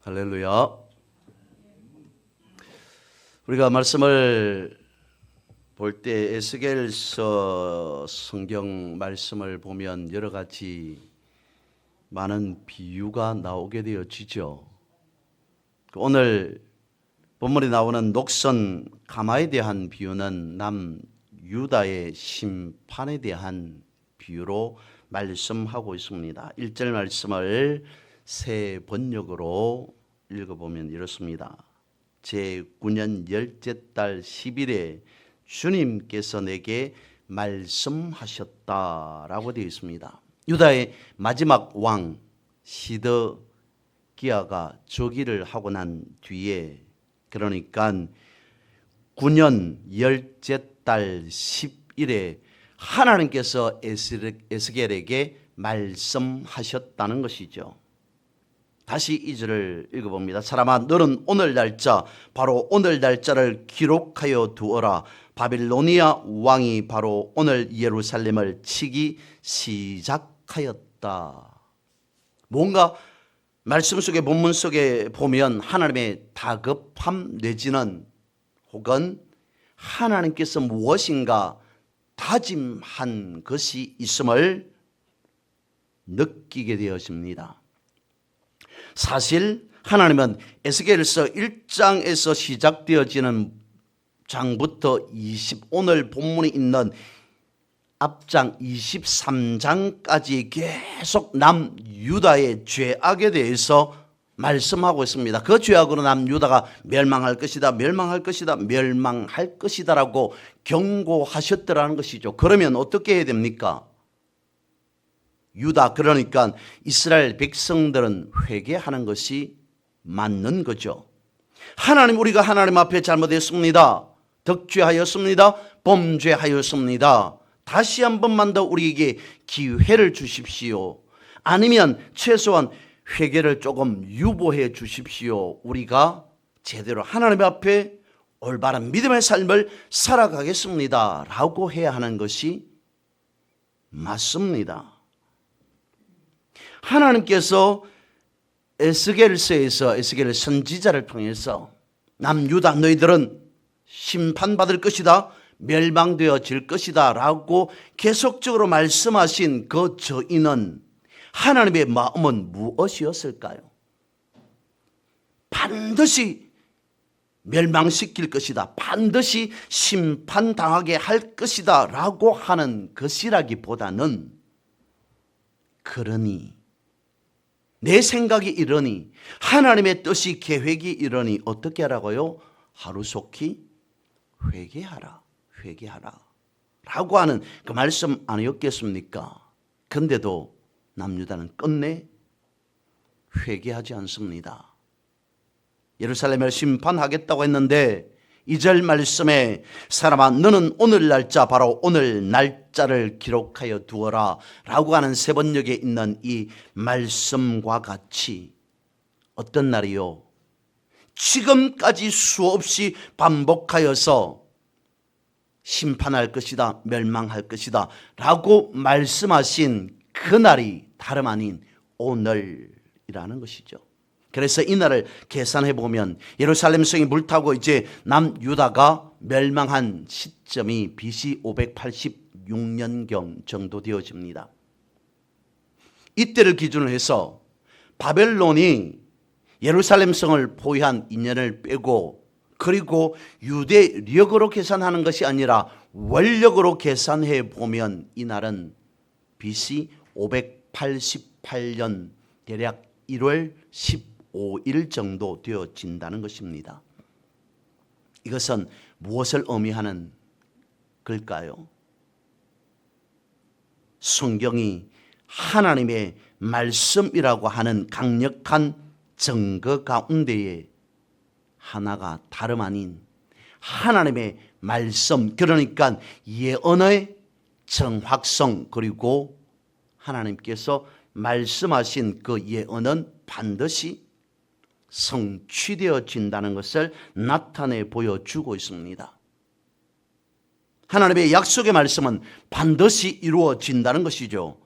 할렐루야. 우리가 말씀을 볼 때 에스겔서 성경 말씀을 보면 여러 가지 많은 비유가 나오게 되어지죠. 오늘 본문에 나오는 녹선 가마에 대한 비유는 남유다의 심판에 대한 비유로 말씀하고 있습니다. 1절 말씀을 새 번역으로 읽어보면 이렇습니다. 제9년 10째 달 10일에 주님께서 내게 말씀하셨다라고 되어 있습니다. 유다의 마지막 왕 시드기야가 즉위를 하고 난 뒤에, 그러니까 9년 10째 달 10일에 하나님께서 에스겔에게 말씀하셨다는 것이죠. 다시 이 절을 읽어봅니다. 사람아, 너는 오늘 날짜, 바로 오늘 날짜를 기록하여 두어라. 바빌로니아 왕이 바로 오늘 예루살렘을 치기 시작하였다. 뭔가 말씀 속에, 본문 속에 보면 하나님의 다급함 내지는 혹은 하나님께서 무엇인가 다짐한 것이 있음을 느끼게 되어집니다. 사실 하나님은 에스겔서 1장에서 시작되어지는 장부터 오늘 본문에 있는 앞장 23장까지 계속 남유다의 죄악에 대해서 말씀하고 있습니다. 그 죄악으로 남유다가 멸망할 것이다, 멸망할 것이다, 멸망할 것이다라고 경고하셨더라는 것이죠. 그러면 어떻게 해야 됩니까? 유다, 그러니까 이스라엘 백성들은 회개하는 것이 맞는 거죠. 하나님, 우리가 하나님 앞에 잘못했습니다. 덕죄하였습니다. 범죄하였습니다. 다시 한 번만 더 우리에게 기회를 주십시오. 아니면 최소한 회개를 조금 유보해 주십시오. 우리가 제대로 하나님 앞에 올바른 믿음의 삶을 살아가겠습니다 라고 해야 하는 것이 맞습니다. 하나님께서 에스겔서에서 에스겔 선지자를 통해서 남유다, 너희들은 심판받을 것이다, 멸망되어질 것이다 라고 계속적으로 말씀하신 그 저희는 하나님의 마음은 무엇이었을까요? 반드시 멸망시킬 것이다, 반드시 심판당하게 할 것이다 라고 하는 것이라기보다는, 그러니 내 생각이 이러니, 하나님의 뜻이, 계획이 이러니 어떻게 하라고요? 하루속히 회개하라, 회개하라 라고 하는 그 말씀 아니었겠습니까? 근데도 남유다는 끝내 회개하지 않습니다. 예루살렘을 심판하겠다고 했는데 2절 말씀에 사람아, 너는 오늘 날짜, 바로 오늘 날짜를 기록하여 두어라 라고 하는 세 번역에 있는 이 말씀과 같이 어떤 날이요? 지금까지 수없이 반복하여서 심판할 것이다, 멸망할 것이다 라고 말씀하신 그 날이 다름 아닌 오늘이라는 것이죠. 그래서 이 날을 계산해 보면 예루살렘 성이 물타고 이제 남유다가 멸망한 시점이 BC 586년경 정도 되어집니다. 이때를 기준으로 해서 바벨론이 예루살렘 성을 포위한 2년을 빼고, 그리고 유대력으로 계산하는 것이 아니라 원력으로 계산해 보면 이 날은 BC 588년 대략 1월 15일 정도 되어진다는 것입니다. 이것은 무엇을 의미하는 걸까요? 성경이 하나님의 말씀이라고 하는 강력한 증거 가운데에 하나가 다름 아닌 하나님의 말씀, 그러니까 예언의 정확성, 그리고 하나님께서 말씀하신 그 예언은 반드시 성취되어진다는 것을 나타내 보여주고 있습니다. 하나님의 약속의 말씀은 반드시 이루어진다는 것이죠.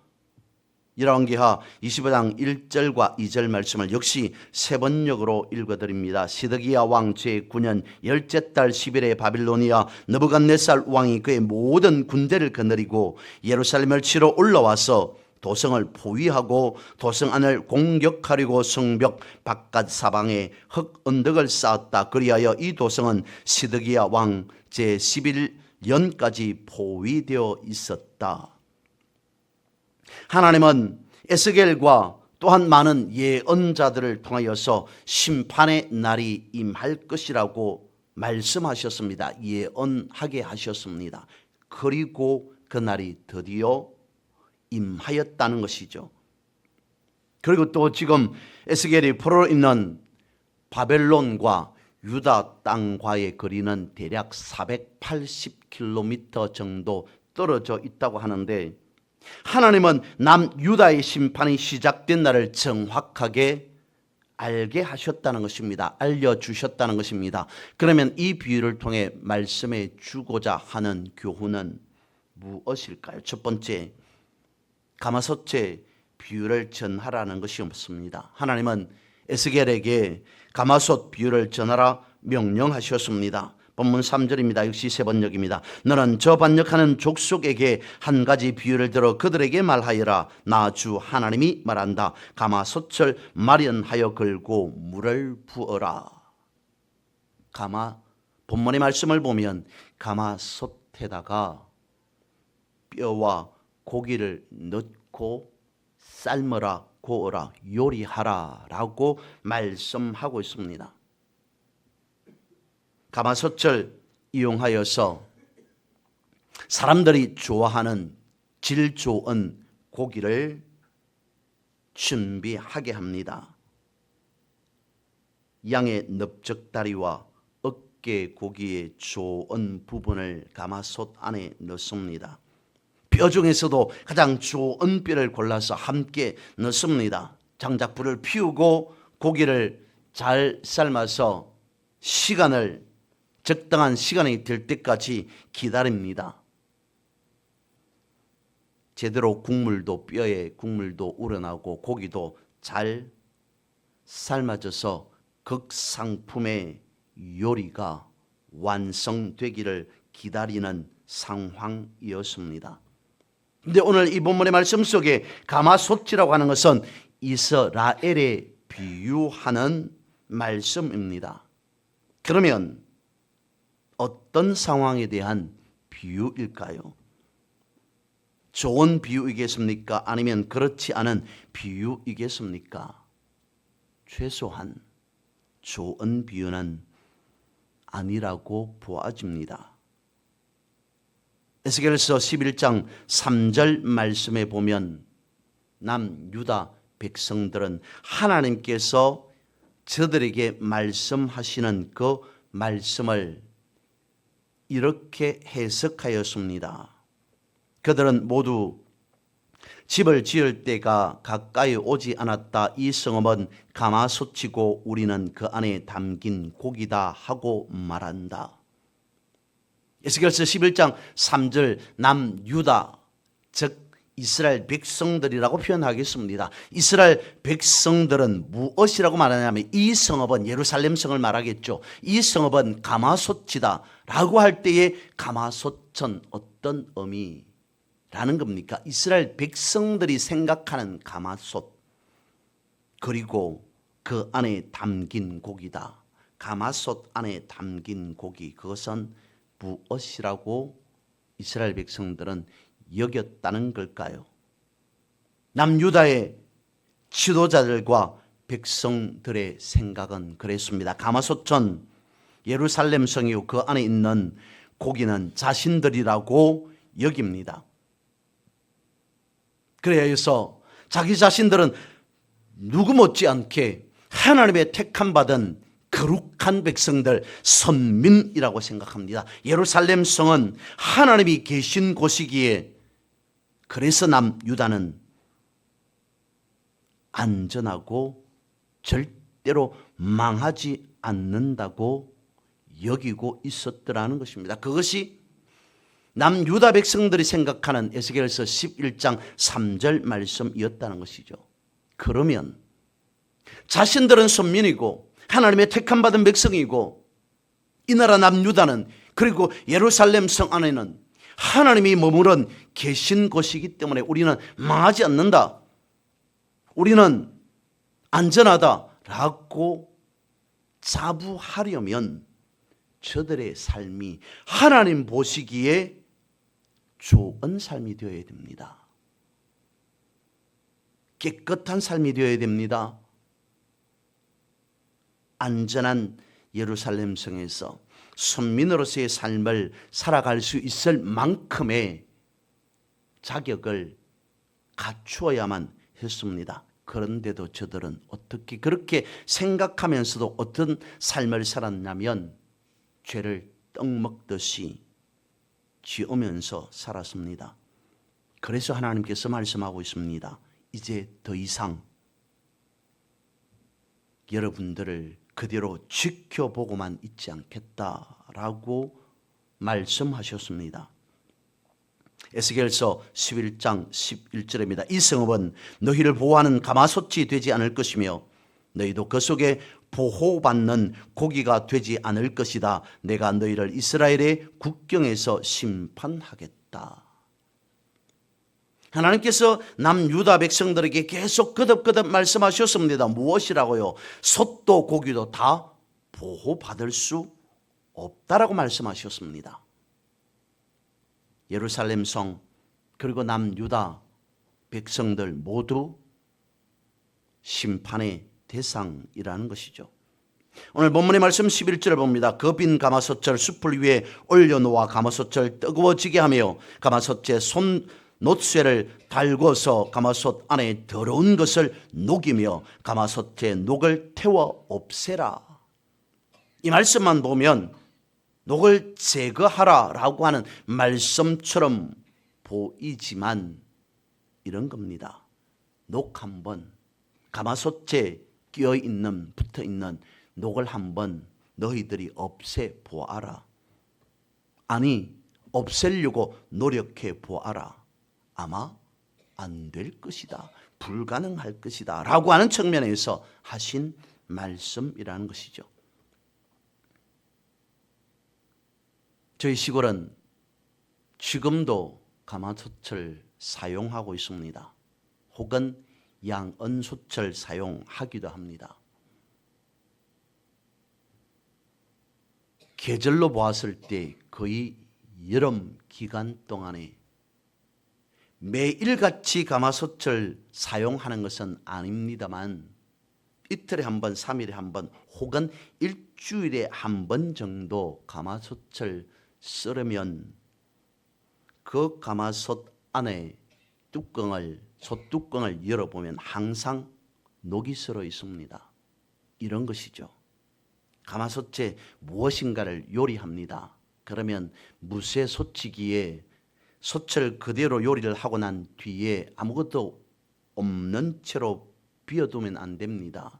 열왕기하 25장 1절과 2절 말씀을 역시 세 번역으로 읽어드립니다. 시드기야 왕 제9년 열째 달 10일에 바빌로니아 느부갓네살 왕이 그의 모든 군대를 거느리고 예루살렘을 치러 올라와서 도성을 포위하고 도성 안을 공격하려고 성벽 바깥 사방에 흙 언덕을 쌓았다. 그리하여 이 도성은 시드기야 왕 제11년까지 포위되어 있었다. 하나님은 에스겔과 또한 많은 예언자들을 통하여서 심판의 날이 임할 것이라고 말씀하셨습니다. 예언하게 하셨습니다. 그리고 그 날이 드디어 임하였다는 것이죠. 그리고 또 지금 에스겔이 풀어 있는 바벨론과 유다 땅과의 거리는 대략 480km 정도 떨어져 있다고 하는데 하나님은 남유다의 심판이 시작된 날을 정확하게 알게 하셨다는 것입니다. 알려주셨다는 것입니다. 그러면 이 비유를 통해 말씀해 주고자 하는 교훈은 무엇일까요? 첫 번째, 가마솥의 비유를 전하라는 것이 없습니다. 하나님은 에스겔에게 가마솥 비유를 전하라 명령하셨습니다. 본문 3절입니다. 역시 세 번역입니다. 너는 저 반역하는 족속에게 한 가지 비유를 들어 그들에게 말하여라. 나 주 하나님이 말한다. 가마솥을 마련하여 걸고 물을 부어라. 본문의 말씀을 보면 가마솥에다가 뼈와 고기를 넣고 삶으라, 구워라, 요리하라 라고 말씀하고 있습니다. 가마솥을 이용하여서 사람들이 좋아하는 질 좋은 고기를 준비하게 합니다. 양의 넓적다리와 어깨 고기의 좋은 부분을 가마솥 안에 넣습니다. 뼈 중에서도 가장 좋은 뼈를 골라서 함께 넣습니다. 장작 불을 피우고 고기를 잘 삶아서 적당한 시간이 될 때까지 기다립니다. 제대로 뼈에 국물도 우러나고 고기도 잘 삶아져서 극상품의 요리가 완성되기를 기다리는 상황이었습니다. 근데 오늘 이 본문의 말씀 속에 가마솥이라고 하는 것은 이스라엘에 비유하는 말씀입니다. 그러면 어떤 상황에 대한 비유일까요? 좋은 비유이겠습니까? 아니면 그렇지 않은 비유이겠습니까? 최소한 좋은 비유는 아니라고 보아집니다. 에스겔서 11장 3절 말씀에 보면 남유다 백성들은 하나님께서 저들에게 말씀하시는 그 말씀을 이렇게 해석하였습니다. 그들은 모두 집을 지을 때가 가까이 오지 않았다. 이 성읍은 가마솥이고 우리는 그 안에 담긴 고기다 하고 말한다. 에스겔서 11장 3절 남유다 즉 이스라엘 백성들이라고 표현하겠습니다. 이스라엘 백성들은 무엇이라고 말하냐면 이 성읍은 예루살렘 성을 말하겠죠. 이 성읍은 가마솥이다 라고 할 때에 가마솥은 어떤 의미라는 겁니까? 이스라엘 백성들이 생각하는 가마솥 그리고 그 안에 담긴 고기다. 가마솥 안에 담긴 고기 그것은 무엇이라고 이스라엘 백성들은 여겼다는 걸까요? 남유다의 지도자들과 백성들의 생각은 그랬습니다. 가마솥은 예루살렘 성이고 그 안에 있는 고기는 자신들이라고 여깁니다. 그래서 자기 자신들은 누구 못지않게 하나님의 택함 받은 거룩한 백성들, 선민이라고 생각합니다. 예루살렘 성은 하나님이 계신 곳이기에 그래서 남유다는 안전하고 절대로 망하지 않는다고 여기고 있었더라는 것입니다. 그것이 남유다 백성들이 생각하는 에스겔서 11장 3절 말씀이었다는 것이죠. 그러면 자신들은 선민이고 하나님의 택함받은 백성이고 이 나라 남유다는 그리고 예루살렘 성 안에는 하나님이 머무른 계신 곳이기 때문에 우리는 망하지 않는다, 우리는 안전하다라고 자부하려면 저들의 삶이 하나님 보시기에 좋은 삶이 되어야 됩니다. 깨끗한 삶이 되어야 됩니다. 안전한 예루살렘 성에서 선민으로서의 삶을 살아갈 수 있을 만큼의 자격을 갖추어야만 했습니다. 그런데도 저들은 어떻게 그렇게 생각하면서도 어떤 삶을 살았냐면 죄를 떡먹듯이 지으면서 살았습니다. 그래서 하나님께서 말씀하고 있습니다. 이제 더 이상 여러분들을 그대로 지켜보고만 있지 않겠다라고 말씀하셨습니다. 에스겔서 11장 11절입니다. 이 성읍은 너희를 보호하는 가마솥이 되지 않을 것이며 너희도 그 속에 보호받는 고기가 되지 않을 것이다. 내가 너희를 이스라엘의 국경에서 심판하겠다. 하나님께서 남유다 백성들에게 계속 거듭거듭 말씀하셨습니다. 무엇이라고요? 솥도 고기도 다 보호받을 수 없다라고 말씀하셨습니다. 예루살렘 성 그리고 남유다 백성들 모두 심판의 대상이라는 것이죠. 오늘 본문의 말씀 11절을 봅니다. 그 빈 가마솥을 숯불 위에 올려놓아 가마솥을 뜨거워지게 하며 가마솥에 손 놋쇠를 달궈서 가마솥 안에 더러운 것을 녹이며 가마솥에 녹을 태워 없애라. 이 말씀만 보면 녹을 제거하라 라고 하는 말씀처럼 보이지만 이런 겁니다. 녹 한번, 가마솥에 끼어있는 붙어있는 녹을 한번 너희들이 없애보아라. 아니, 없애려고 노력해 보아라. 아마 안 될 것이다, 불가능할 것이다 라고 하는 측면에서 하신 말씀이라는 것이죠. 저희 시골은 지금도 가마솥을 사용하고 있습니다. 혹은 양은솥을 사용하기도 합니다. 계절로 보았을 때 거의 여름 기간 동안에 매일같이 가마솥을 사용하는 것은 아닙니다만 이틀에 한 번, 3일에 한 번 혹은 일주일에 한 번 정도 가마솥을 썰으면 그 가마솥 안에 솥뚜껑을 열어보면 항상 녹이 슬어 있습니다. 이런 것이죠. 가마솥에 무엇인가를 요리합니다. 그러면 무쇠솥이기에 솥을 그대로 요리를 하고 난 뒤에 아무것도 없는 채로 비워두면 안 됩니다.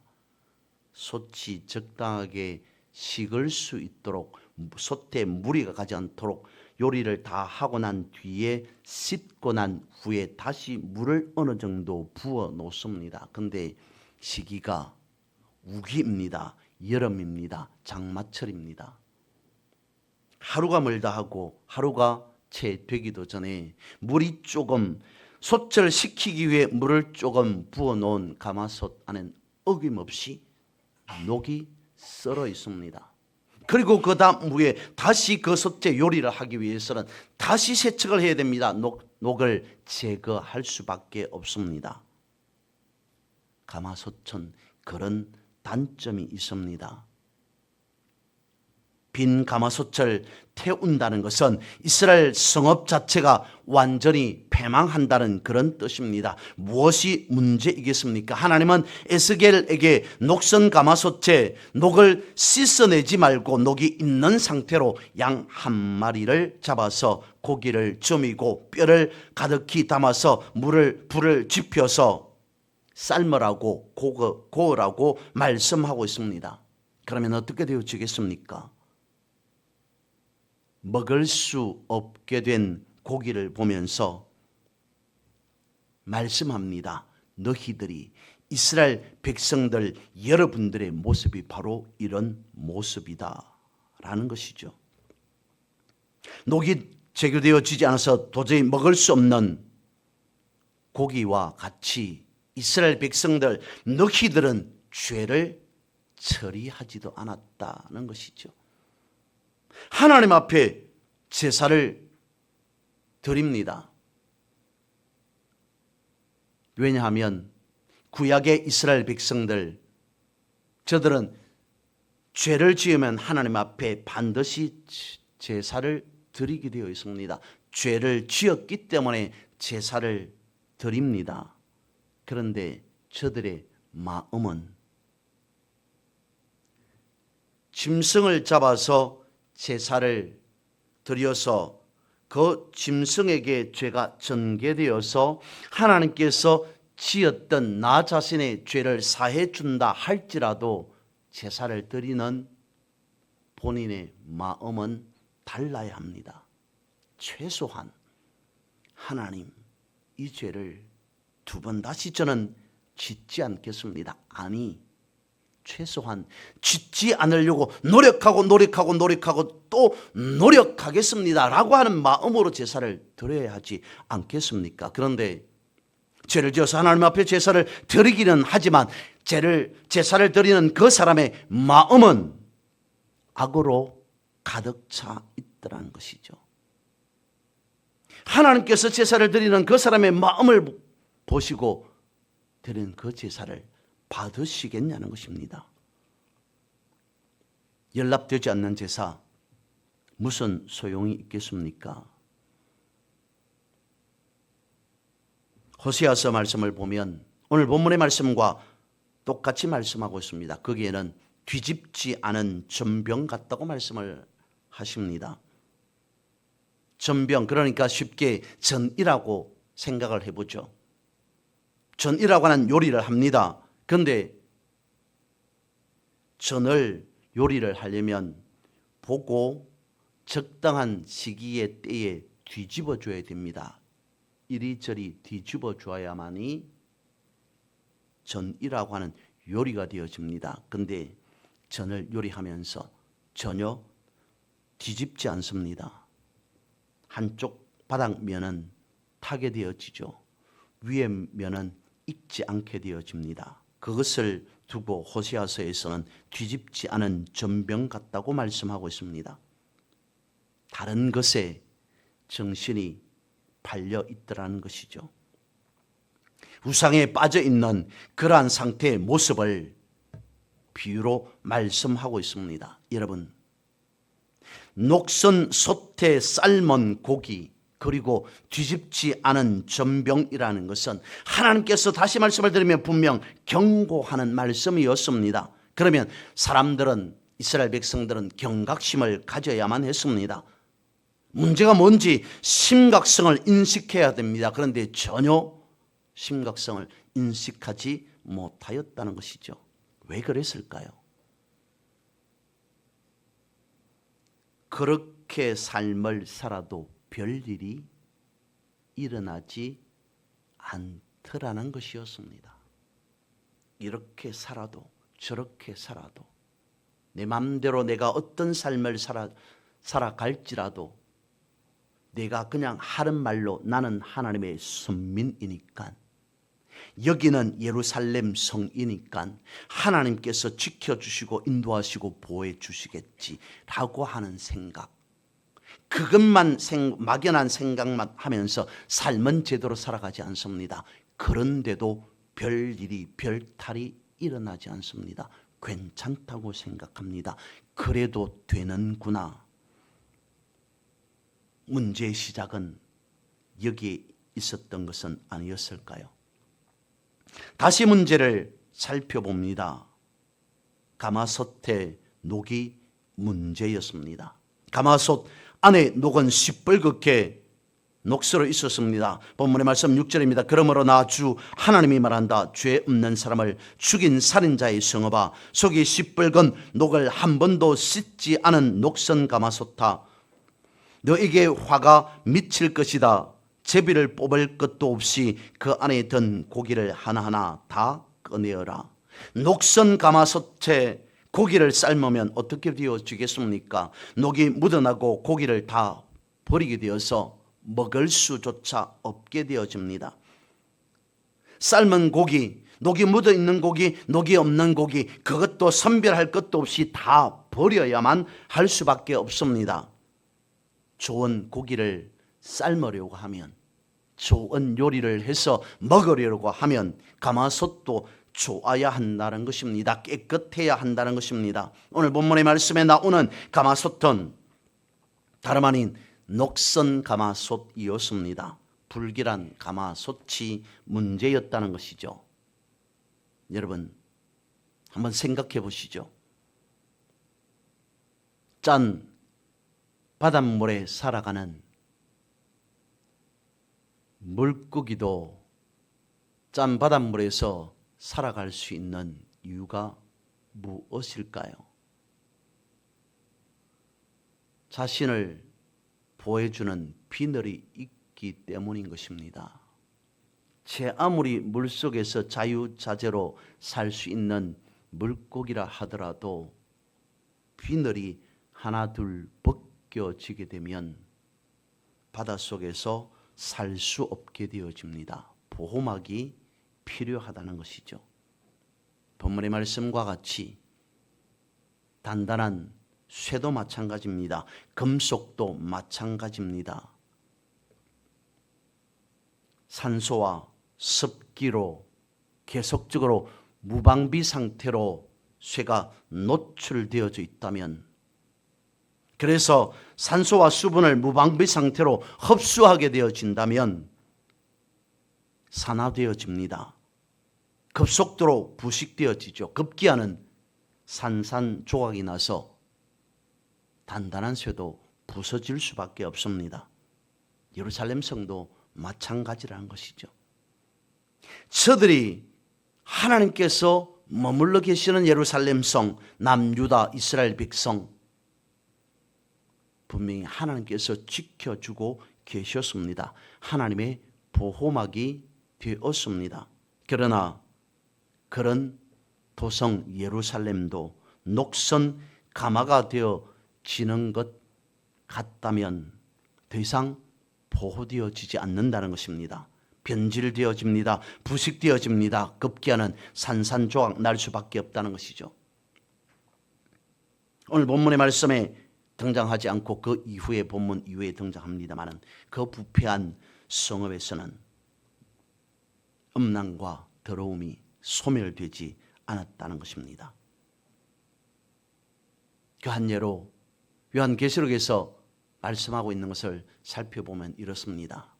솥이 적당하게 식을 수 있도록 솥에 무리가 가지 않도록 요리를 다 하고 난 뒤에 씻고 난 후에 다시 물을 어느 정도 부어 놓습니다. 근데 시기가 우기입니다. 여름입니다. 장마철입니다. 하루가 멀다 하고 하루가 채 되기도 전에 물이 조금 솥을 식히기 위해 물을 조금 부어 놓은 가마솥 안엔 어김없이 녹이 썰어 있습니다. 그리고 그 다음 후에 다시 그 솥에 요리를 하기 위해서는 다시 세척을 해야 됩니다. 녹을 제거할 수밖에 없습니다. 가마솥은 그런 단점이 있습니다. 빈 가마솥을 태운다는 것은 이스라엘 성읍 자체가 완전히 패망한다는 그런 뜻입니다. 무엇이 문제이겠습니까? 하나님은 에스겔에게 녹슨 가마솥에 녹을 씻어내지 말고 녹이 있는 상태로 양 한 마리를 잡아서 고기를 저미고 뼈를 가득히 담아서 불을 지펴서 삶으라고 구우라고 말씀하고 있습니다. 그러면 어떻게 되어지겠습니까? 먹을 수 없게 된 고기를 보면서 말씀합니다. 너희들이 이스라엘 백성들 여러분들의 모습이 바로 이런 모습이다 라는 것이죠. 녹이 제거되어지지 않아서 도저히 먹을 수 없는 고기와 같이 이스라엘 백성들 너희들은 죄를 처리하지도 않았다는 것이죠. 하나님 앞에 제사를 드립니다. 왜냐하면 구약의 이스라엘 백성들, 저들은 죄를 지으면 하나님 앞에 반드시 제사를 드리게 되어 있습니다. 죄를 지었기 때문에 제사를 드립니다. 그런데 저들의 마음은 짐승을 잡아서 제사를 드려서 그 짐승에게 죄가 전개되어서 하나님께서 지었던 나 자신의 죄를 사해 준다 할지라도 제사를 드리는 본인의 마음은 달라야 합니다. 최소한 하나님, 이 죄를 두 번 다시 저는 짓지 않겠습니다. 아니, 최소한 짓지 않으려고 노력하고 또 노력하겠습니다 라고 하는 마음으로 제사를 드려야 하지 않겠습니까? 그런데 죄를 지어서 하나님 앞에 제사를 드리기는 하지만 제사를 드리는 그 사람의 마음은 악으로 가득 차 있더라는 것이죠. 하나님께서 제사를 드리는 그 사람의 마음을 보시고 드린 그 제사를 받으시겠냐는 것입니다. 연락되지 않는 제사 무슨 소용이 있겠습니까? 호세아서 말씀을 보면 오늘 본문의 말씀과 똑같이 말씀하고 있습니다. 거기에는 뒤집지 않은 전병 같다고 말씀을 하십니다. 전병, 그러니까 쉽게 전이라고 생각을 해보죠. 전이라고 하는 요리를 합니다. 그런데 전을 요리를 하려면 보고 적당한 시기에 때에 뒤집어 줘야 됩니다. 이리저리 뒤집어 줘야만이 전이라고 하는 요리가 되어집니다. 그런데 전을 요리하면서 전혀 뒤집지 않습니다. 한쪽 바닥면은 타게 되어지죠. 위에 면은 익지 않게 되어집니다. 그것을 두고 호세아서에서는 뒤집지 않은 전병 같다고 말씀하고 있습니다. 다른 것에 정신이 팔려 있더라는 것이죠. 우상에 빠져 있는 그러한 상태의 모습을 비유로 말씀하고 있습니다. 여러분, 녹슨 솥에 삶은 고기 그리고 뒤집지 않은 전병이라는 것은 하나님께서 다시 말씀을 드리면 분명 경고하는 말씀이었습니다. 그러면 사람들은, 이스라엘 백성들은 경각심을 가져야만 했습니다. 문제가 뭔지 심각성을 인식해야 됩니다. 그런데 전혀 심각성을 인식하지 못하였다는 것이죠. 왜 그랬을까요? 그렇게 삶을 살아도 별일이 일어나지 않더라는 것이었습니다. 이렇게 살아도 저렇게 살아도 내 마음대로 내가 어떤 삶을 살아갈지라도 내가 그냥 하는 말로 나는 하나님의 선민이니까, 여기는 예루살렘 성이니까 하나님께서 지켜주시고 인도하시고 보호해 주시겠지라고 하는 생각, 그것만 막연한 생각만 하면서 삶은 제대로 살아가지 않습니다. 그런데도 별일이 별탈이 일어나지 않습니다. 괜찮다고 생각합니다. 그래도 되는구나. 문제의 시작은 여기에 있었던 것은 아니었을까요? 다시 문제를 살펴봅니다. 가마솥의 녹이 문제였습니다. 가마솥 안에 녹은 시뻘겋게 녹슬어 있었습니다. 본문의 말씀 6절입니다. 그러므로 나 주 하나님이 말한다. 죄 없는 사람을 죽인 살인자의 성읍아, 속이 시뻘건 녹을 한 번도 씻지 않은 녹슨 가마솥아, 너에게 화가 미칠 것이다. 제비를 뽑을 것도 없이 그 안에 든 고기를 하나하나 다 꺼내어라. 녹선 가마솥에 고기를 삶으면 어떻게 되어지겠습니까? 녹이 묻어나고 고기를 다 버리게 되어서 먹을 수조차 없게 되어집니다. 삶은 고기, 녹이 묻어있는 고기, 녹이 없는 고기, 그것도 선별할 것도 없이 다 버려야만 할 수밖에 없습니다. 좋은 고기를 삶으려고 하면, 좋은 요리를 해서 먹으려고 하면 가마솥도 좋아야 한다는 것입니다. 깨끗해야 한다는 것입니다. 오늘 본문의 말씀에 나오는 가마솥은 다름 아닌 녹선 가마솥이었습니다. 불길한 가마솥이 문제였다는 것이죠. 여러분, 한번 생각해 보시죠. 짠 바닷물에 살아가는 물고기도 짠 바닷물에서 살아갈 수 있는 이유가 무엇일까요? 자신을 보호해주는 비늘이 있기 때문인 것입니다. 제 아무리 물속에서 자유자재로 살 수 있는 물고기라 하더라도 비늘이 하나 둘 벗겨지게 되면 바닷속에서 살 수 없게 되어집니다. 보호막이 필요하다는 것이죠. 본문의 말씀과 같이 단단한 쇠도 마찬가지입니다. 금속도 마찬가지입니다. 산소와 습기로 계속적으로 무방비 상태로 쇠가 노출되어져 있다면, 그래서 산소와 수분을 무방비 상태로 흡수하게 되어진다면 산화되어집니다. 급속도로 부식되어지죠. 급기야는 산산조각이 나서 단단한 쇠도 부서질 수밖에 없습니다. 예루살렘 성도 마찬가지라는 것이죠. 저들이 하나님께서 머물러 계시는 예루살렘 성, 남유다 이스라엘 백성, 분명히 하나님께서 지켜주고 계셨습니다. 하나님의 보호막이 되었습니다. 그러나 그런 도성 예루살렘도 녹선 가마가 되어지는 것 같다면 더 이상 보호되어지지 않는다는 것입니다. 변질되어집니다. 부식되어집니다. 급기야는 산산조각 날 수밖에 없다는 것이죠. 오늘 본문의 말씀에 등장하지 않고 그 이후에 본문 이후에 등장합니다만, 그 부패한 성읍에서는 음란과 더러움이 소멸되지 않았다는 것입니다. 그 한 예로 요한계시록에서 말씀하고 있는 것을 살펴보면 이렇습니다.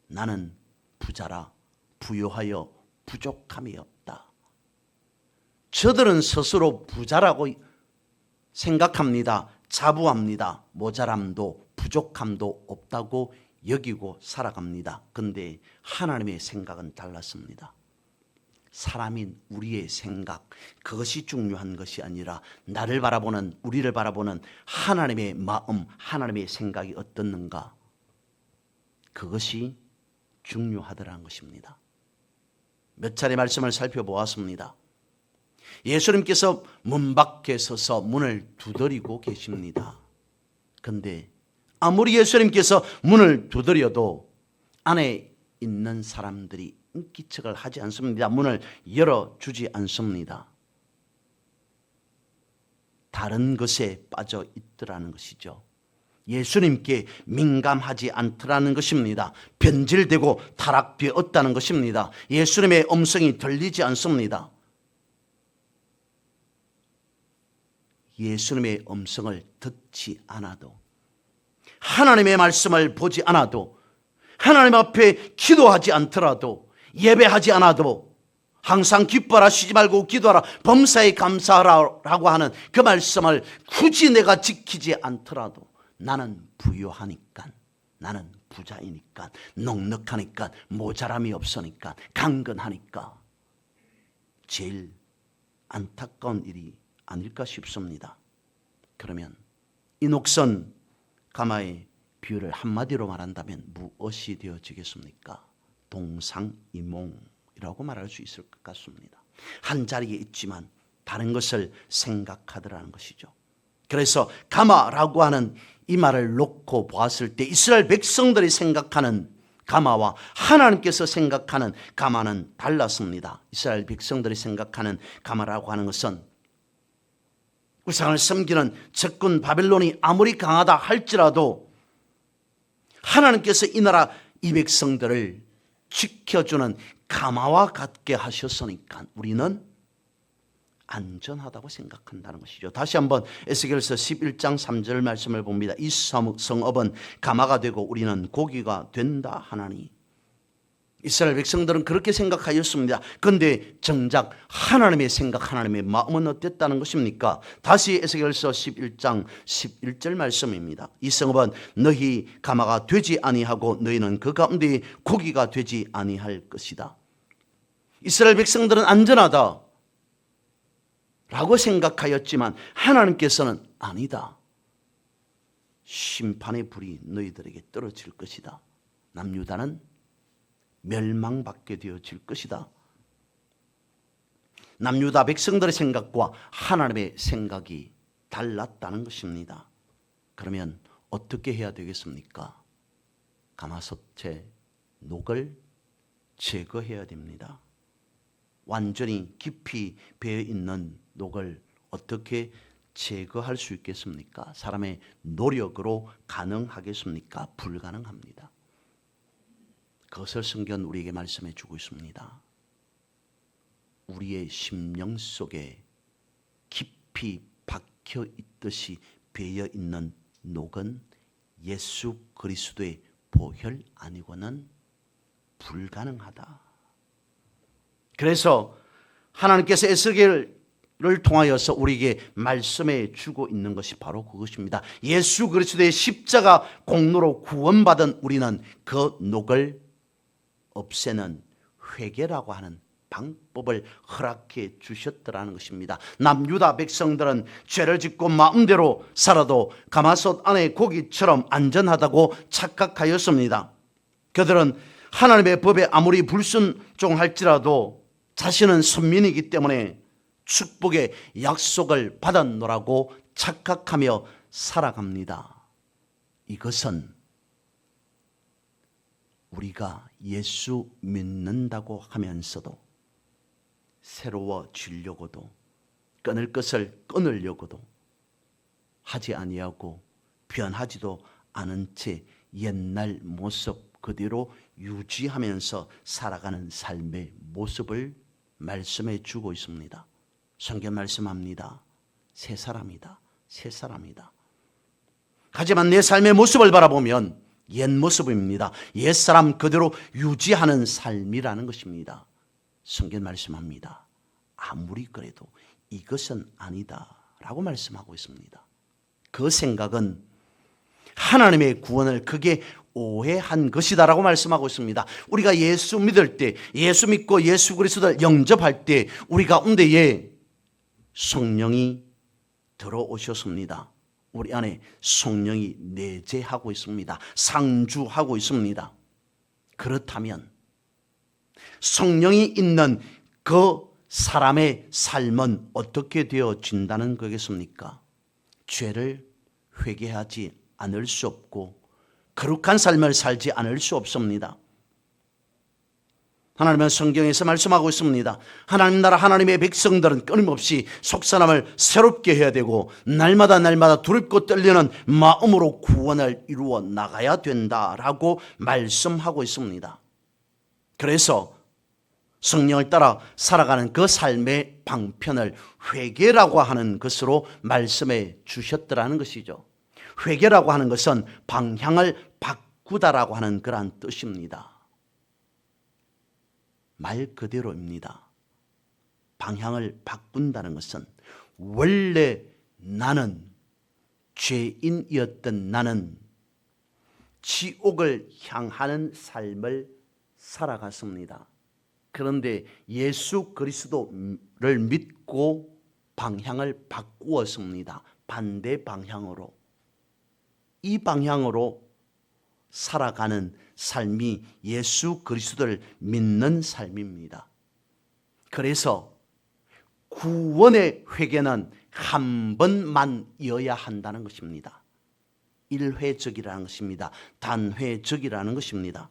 나는 부자라 부요하여 부족함이 없다. 저들은 스스로 부자라고 생각합니다. 자부합니다. 모자람도 부족함도 없다고 여기고 살아갑니다. 그런데 하나님의 생각은 달랐습니다. 사람인 우리의 생각, 그것이 중요한 것이 아니라 나를 바라보는, 우리를 바라보는 하나님의 마음, 하나님의 생각이 어떻는가, 그것이 중요하더라는 것입니다. 몇 차례 말씀을 살펴보았습니다. 예수님께서 문 밖에 서서 문을 두드리고 계십니다. 그런데 아무리 예수님께서 문을 두드려도 안에 있는 사람들이 인기척을 하지 않습니다. 문을 열어주지 않습니다. 다른 것에 빠져 있더라는 것이죠. 예수님께 민감하지 않더라는 것입니다. 변질되고 타락되었다는 것입니다. 예수님의 음성이 들리지 않습니다. 예수님의 음성을 듣지 않아도, 하나님의 말씀을 보지 않아도, 하나님 앞에 기도하지 않더라도, 예배하지 않아도 항상 기뻐라, 쉬지 말고 기도하라, 범사에 감사하라고 하는 그 말씀을 굳이 내가 지키지 않더라도, 나는 부유하니까, 나는 부자이니까, 넉넉하니까, 모자람이 없으니까, 강건하니까, 제일 안타까운 일이 아닐까 싶습니다. 그러면 이 녹선 가마에 비유를 한마디로 말한다면 무엇이 되어지겠습니까? 동상이몽이라고 말할 수 있을 것 같습니다. 한 자리에 있지만 다른 것을 생각하더라는 것이죠. 그래서 가마라고 하는 이 말을 놓고 보았을 때 이스라엘 백성들이 생각하는 가마와 하나님께서 생각하는 가마는 달랐습니다. 이스라엘 백성들이 생각하는 가마라고 하는 것은 우상을 섬기는 적군 바벨론이 아무리 강하다 할지라도 하나님께서 이 나라 이 백성들을 지켜주는 가마와 같게 하셨으니까 우리는 안전하다고 생각한다는 것이죠. 다시 한번 에스겔서 11장 3절 말씀을 봅니다. 이 성읍은 가마가 되고 우리는 고기가 된다 하나니. 이스라엘 백성들은 그렇게 생각하였습니다. 그런데 정작 하나님의 생각, 하나님의 마음은 어땠다는 것입니까? 다시 에스겔서 11장 11절 말씀입니다. 이 성읍은 너희 가마가 되지 아니하고 너희는 그 가운데 고기가 되지 아니할 것이다. 이스라엘 백성들은 안전하다 라고 생각하였지만 하나님께서는 아니다. 심판의 불이 너희들에게 떨어질 것이다. 남유다는 멸망받게 되어질 것이다. 남유다 백성들의 생각과 하나님의 생각이 달랐다는 것입니다. 그러면 어떻게 해야 되겠습니까? 가마솥의 녹을 제거해야 됩니다. 완전히 깊이 배어있는 녹을 어떻게 제거할 수 있겠습니까? 사람의 노력으로 가능하겠습니까? 불가능합니다. 그것을 성경은 우리에게 말씀해 주고 있습니다. 우리의 심령 속에 깊이 박혀 있듯이 배어 있는 녹은 예수 그리스도의 보혈 아니고는 불가능하다. 그래서 하나님께서 에스겔을 통하여서 우리에게 말씀해 주고 있는 것이 바로 그것입니다. 예수 그리스도의 십자가 공로로 구원받은 우리는 그 녹을 없애는 회개라고 하는 방법을 허락해 주셨더라는 것입니다. 남유다 백성들은 죄를 짓고 마음대로 살아도 가마솥 안의 고기처럼 안전하다고 착각하였습니다. 그들은 하나님의 법에 아무리 불순종할지라도 자신은 선민이기 때문에 축복의 약속을 받았노라고 착각하며 살아갑니다. 이것은 우리가 예수 믿는다고 하면서도 새로워지려고도 끊을 것을 끊으려고도 하지 아니하고 변하지도 않은 채 옛날 모습 그대로 유지하면서 살아가는 삶의 모습을 말씀해 주고 있습니다. 성경 말씀합니다. 새 사람이다. 새 사람이다. 하지만 내 삶의 모습을 바라보면 옛 모습입니다. 옛 사람 그대로 유지하는 삶이라는 것입니다. 성경 말씀합니다. 아무리 그래도 이것은 아니다 라고 말씀하고 있습니다. 그 생각은 하나님의 구원을 크게 오해한 것이다 라고 말씀하고 있습니다. 우리가 예수 믿을 때, 예수 믿고 예수 그리스도를 영접할 때 우리 가운데에 성령이 들어오셨습니다. 우리 안에 성령이 내재하고 있습니다. 상주하고 있습니다. 그렇다면 성령이 있는 그 사람의 삶은 어떻게 되어진다는 거겠습니까? 죄를 회개하지 않을 수 없고 거룩한 삶을 살지 않을 수 없습니다. 하나님은 성경에서 말씀하고 있습니다. 하나님 나라 하나님의 백성들은 끊임없이 속사람을 새롭게 해야 되고 날마다 두렵고 떨리는 마음으로 구원을 이루어 나가야 된다라고 말씀하고 있습니다. 그래서 성령을 따라 살아가는 그 삶의 방편을 회개라고 하는 것으로 말씀해 주셨더라는 것이죠. 회개라고 하는 것은 방향을 바꾸다라고 하는 그러한 뜻입니다. 말 그대로입니다. 방향을 바꾼다는 것은 원래 나는 죄인이었던 나는 지옥을 향하는 삶을 살아갔습니다. 그런데 예수 그리스도를 믿고 방향을 바꾸었습니다. 반대 방향으로. 이 방향으로 살아가는 삶이 예수 그리스도를 믿는 삶입니다. 그래서 구원의 회개는 한 번만이어야 한다는 것입니다. 일회적이라는 것입니다. 단회적이라는 것입니다.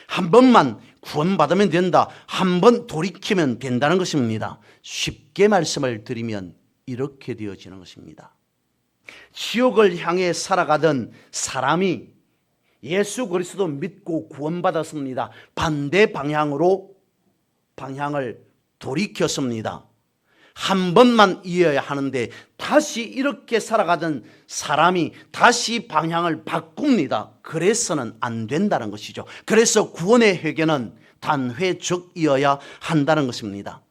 한 번만 구원받으면 된다. 한 번 돌이키면 된다는 것입니다. 쉽게 말씀을 드리면 이렇게 되어지는 것입니다. 지옥을 향해 살아가던 사람이 예수 그리스도 믿고 구원받았습니다. 반대 방향으로 방향을 돌이켰습니다. 한 번만 이어야 하는데 다시 이렇게 살아가던 사람이 다시 방향을 바꿉니다. 그래서는 안 된다는 것이죠. 그래서 구원의 회개는 단회적이어야 한다는 것입니다.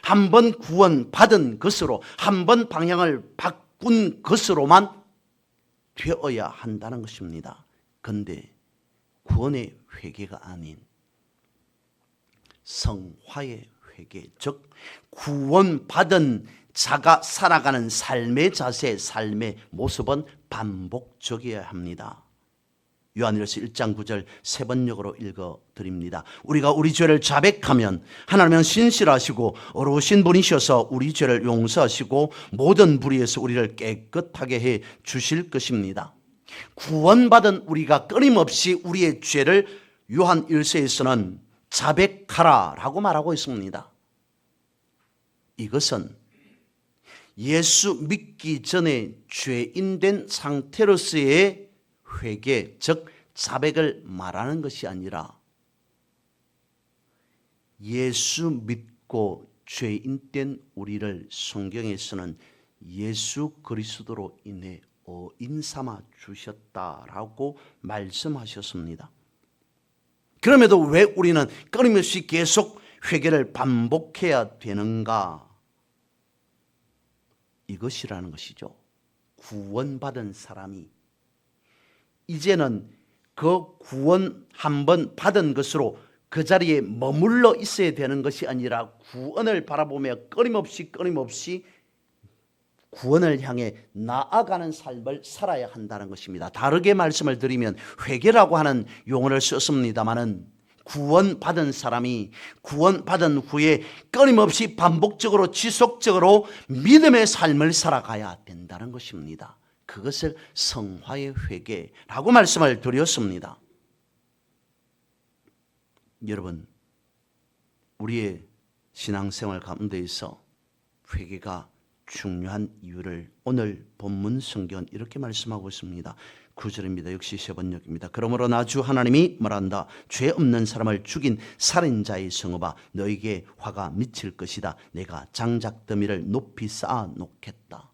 한 번 구원받은 것으로, 한 번 방향을 바꾼 것으로만 되어야 한다는 것입니다. 그런데 구원의 회개가 아닌 성화의 회개, 즉 구원받은 자가 살아가는 삶의 자세, 삶의 모습은 반복적이어야 합니다. 요한일서 1장 9절 세 번역으로 읽어드립니다. 우리가 우리 죄를 자백하면 하나님은 신실하시고 어루신 분이셔서 우리 죄를 용서하시고 모든 불의에서 우리를 깨끗하게 해 주실 것입니다. 구원받은 우리가 끊임없이 우리의 죄를 요한 1서에서는 자백하라 라고 말하고 있습니다. 이것은 예수 믿기 전에 죄인된 상태로서의 회개, 즉 자백을 말하는 것이 아니라 예수 믿고 죄인된 우리를 성경에서는 예수 그리스도로 인해 어인 삼아 주셨다라고 말씀하셨습니다. 그럼에도 왜 우리는 끊임없이 계속 회개를 반복해야 되는가? 이것이라는 것이죠. 구원받은 사람이 이제는 그 구원 한 번 받은 것으로 그 자리에 머물러 있어야 되는 것이 아니라 구원을 바라보며 끊임없이 구원을 향해 나아가는 삶을 살아야 한다는 것입니다. 다르게 말씀을 드리면 회개라고 하는 용어를 썼습니다마는 구원받은 사람이 구원받은 후에 끊임없이 반복적으로 지속적으로 믿음의 삶을 살아가야 된다는 것입니다. 그것을 성화의 회개라고 말씀을 드렸습니다. 여러분, 우리의 신앙생활 가운데에서 회개가 중요한 이유를 오늘 본문 성경은 이렇게 말씀하고 있습니다. 9절입니다. 역시 세 번역입니다. 그러므로 나 주 하나님이 말한다. 죄 없는 사람을 죽인 살인자의 성읍아 너에게 화가 미칠 것이다. 내가 장작더미를 높이 쌓아 놓겠다.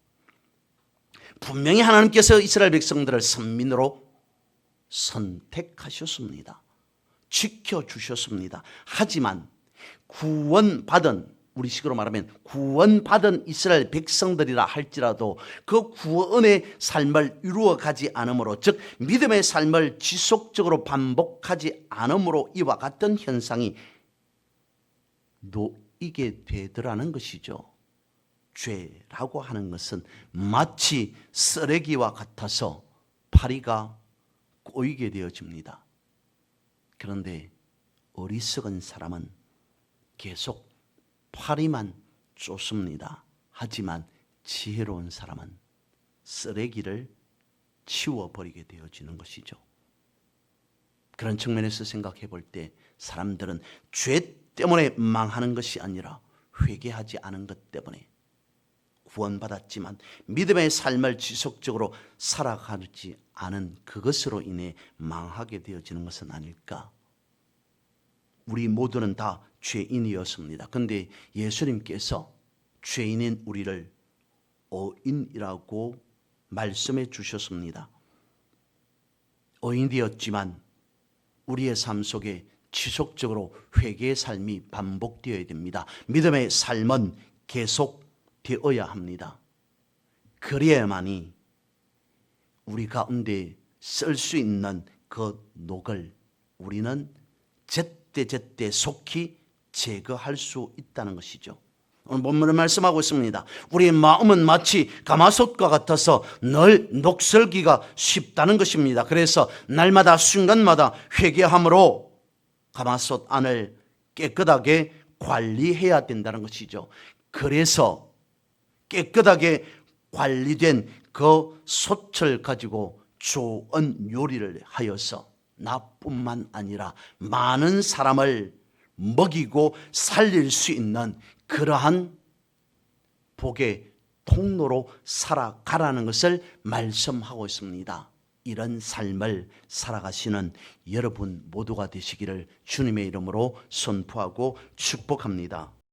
분명히 하나님께서 이스라엘 백성들을 선민으로 선택하셨습니다. 지켜주셨습니다. 하지만 구원받은, 우리식으로 말하면 구원받은 이스라엘 백성들이라 할지라도 그 구원의 삶을 이루어가지 않으므로, 즉 믿음의 삶을 지속적으로 반복하지 않으므로 이와 같은 현상이 놓이게 되더라는 것이죠. 죄라고 하는 것은 마치 쓰레기와 같아서 파리가 꼬이게 되어집니다. 그런데 어리석은 사람은 계속 파리만 쫓습니다. 하지만 지혜로운 사람은 쓰레기를 치워버리게 되어지는 것이죠. 그런 측면에서 생각해 볼 때 사람들은 죄 때문에 망하는 것이 아니라 회개하지 않은 것 때문에, 구원받았지만 믿음의 삶을 지속적으로 살아가지 않은 그것으로 인해 망하게 되어지는 것은 아닐까? 우리 모두는 다 죄인이었습니다. 그런데 예수님께서 죄인인 우리를 어인이라고 말씀해 주셨습니다. 어인되었지만 우리의 삶 속에 지속적으로 회개의 삶이 반복되어야 됩니다. 믿음의 삶은 계속 되어야 합니다. 그래야만이 우리 가운데 쓸 수 있는 그 녹을 우리는 제때제때 속히 제거할 수 있다는 것이죠. 오늘 본문을 말씀하고 있습니다. 우리의 마음은 마치 가마솥과 같아서 늘 녹슬기가 쉽다는 것입니다. 그래서 날마다 순간마다 회개함으로 가마솥 안을 깨끗하게 관리해야 된다는 것이죠. 그래서 깨끗하게 관리된 그 솥을 가지고 좋은 요리를 하여서 나뿐만 아니라 많은 사람을 먹이고 살릴 수 있는 그러한 복의 통로로 살아가라는 것을 말씀하고 있습니다. 이런 삶을 살아가시는 여러분 모두가 되시기를 주님의 이름으로 선포하고 축복합니다.